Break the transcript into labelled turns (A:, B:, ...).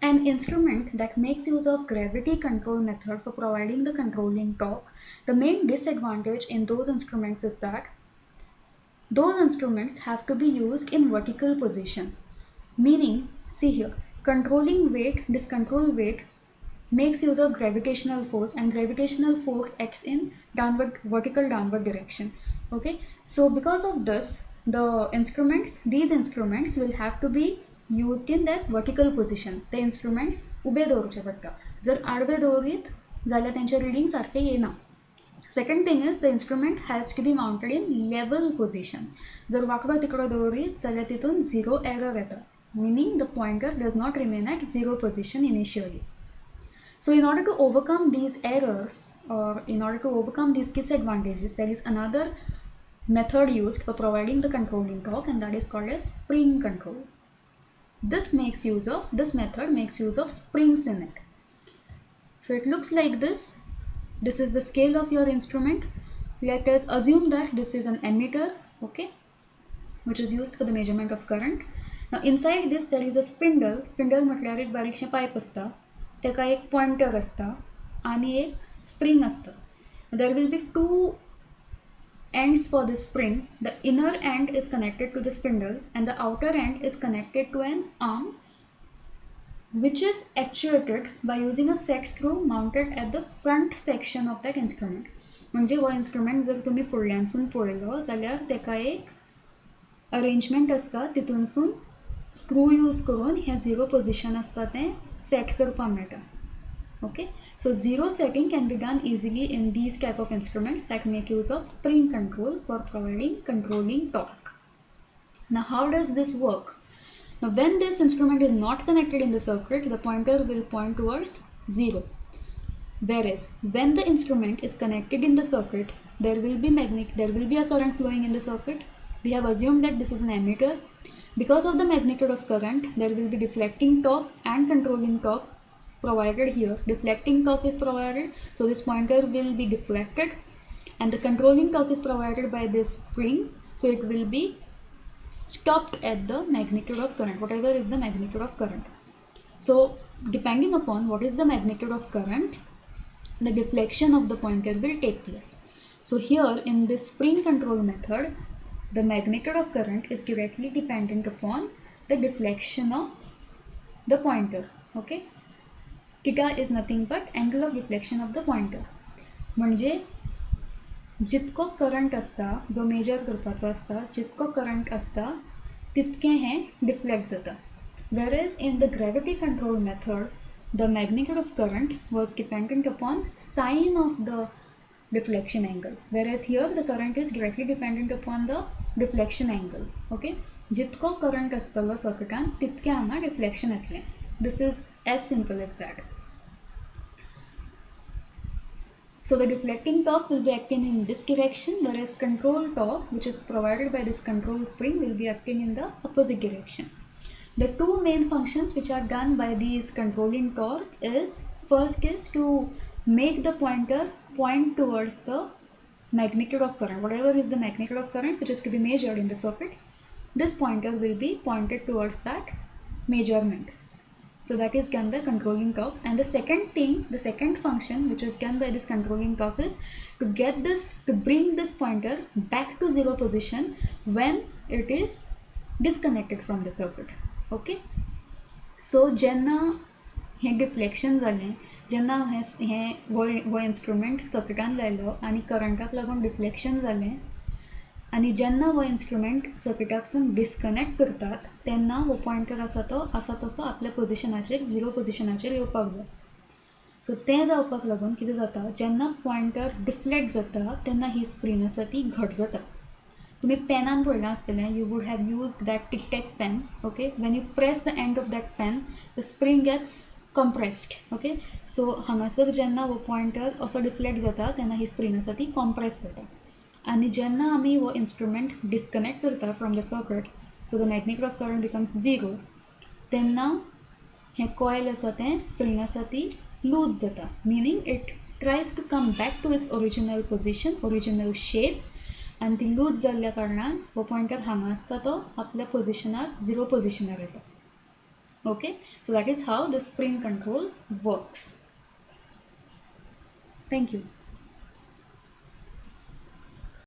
A: an instrument that makes use of gravity control method for providing the controlling torque, the main disadvantage in those instruments is that those instruments have to be used in vertical position. Meaning, see here, controlling weight, this control weight makes use of gravitational force, and gravitational force acts in vertical downward direction. Okay, so because of this, these instruments will have to be used in their vertical position. The instruments ube दवरचे पडटा. जर आडवे दवरीत जाल्यार त्यांचे reading सारखे येना. Second thing is the instrument has to be mounted in level position. जर वाकडो तिकडो दवरीत जाल्यार तितून zero error येता. Meaning the pointer does not remain at zero position initially. So in order to overcome these errors, or in order to overcome these disadvantages, there is another method used for providing the controlling torque, and that is called as spring control. This method makes use of springs in it. So it looks like this. This is the scale of your instrument. Let us assume that this is an ammeter, okay, which is used for the measurement of current. Now inside this there is a spindle. Spindle म्हटल्यार एक बारीकशें pipe असता. तेका एक pointer असता आणि एक spring असता. There will be two ends for the spring. The inner end is connected to the spindle and the outer end is connected to an arm which is actuated by using a set screw mounted at the front section of that instrument. म्हणजे हो instrument जर तुम्ही फुडल्यानसून पळयलो जाल्यार तेका एक arrangement असता, तितूनसून screw use करून हे झिरो पोजिशन असता ते सेट करपाक मेळटा. Okay, so zero setting can be done easily in these type of instruments that make use of spring control for providing controlling torque. Now how does this work? Now when this instrument is not connected in the circuit, the pointer will point towards 0. Whereas when the instrument is connected in the circuit, there will be a current flowing in the circuit. We have assumed that this is an ammeter. Because of the magnitude of current, there will be deflecting torque and controlling torque provided here. Deflecting torque is provided, so this pointer will be deflected, and the controlling torque is provided by this spring, so it will be stopped at the magnitude of current, whatever is the magnitude of current. So depending upon what is the magnitude of current, the deflection of the pointer will take place. So here in this spring control method, the magnitude of current is directly dependent upon the deflection of the pointer. Okay, theta is nothing but angle of deflection of the pointer. म्हणजे जितको current असता जो major करपाचो असता, जितको current असता तितके हे deflect जाता. Whereas in the gravity control method, the magnitude of current was dependent upon sine of the deflection angle, whereas here the current is directly dependent upon the deflection angle. Okay, जितको current असतलो सर्किटान तितके हांगा deflection येतलें. This is as simple as that. So the deflecting torque will be acting in this direction, whereas control torque, which is provided by this control spring, will be acting in the opposite direction. The two main functions which are done by these controlling torque is, first is to make the pointer point towards the magnitude of current. Whatever is the magnitude of current which is to be measured in the circuit, this pointer will be pointed towards that measurement. So that is done by controlling torque. And the second function which is done by this controlling torque is to bring this pointer back to zero position when it is disconnected from the circuit. Okay, so जेन्ना हे deflection जालें, जेन्ना हो instrument सर्किटान लायलो आनी करंटाक लागून deflection जालें, आनी जेन्ना हो इंस्ट्रुमेंट सर्किटाकसून डिस्कनेक्ट करतात तेन्ना हो पॉइंटर आसा तसो आपल्या पोजिशनाचेर झिरो पोजिशनाचेर येवपाक जाय. सो तें जावपाक लागून कितें जाता, जेन्ना पॉइंटर डिफ्लेक्ट जाता तेन्ना ही स्प्रिंग आसा ती घट जाता. तुम्ही पेनान पळयलां आसतलें, you would have used that tic tac pen. Okay, when you press the end of that pen, the spring gets compressed. Okay, so हांगासर जेन्ना हो पॉइंटर असो डिफ्लेक्ट जाता तेन्ना ही स्प्रिंग आसा ती कॉम्प्रेस जाता. आणि जेन्ना आमी हो इंस्ट्रुमेंट डिस्कनेक्ट करता from the circuit, so the magnetic of current becomes 0, तेन्ना हे कॉयल आसा तें स्प्रिंग आसा ती लूज जाता. Meaning it tries to come back to its original position, original shape, आणि ती लूज जाल्ल्या कारणान हो पॉइंटर हांगा आसता तो आपल्या पोजिशनार झिरो पोजिशनार येता. Okay, so that is how the spring control works. Thank you.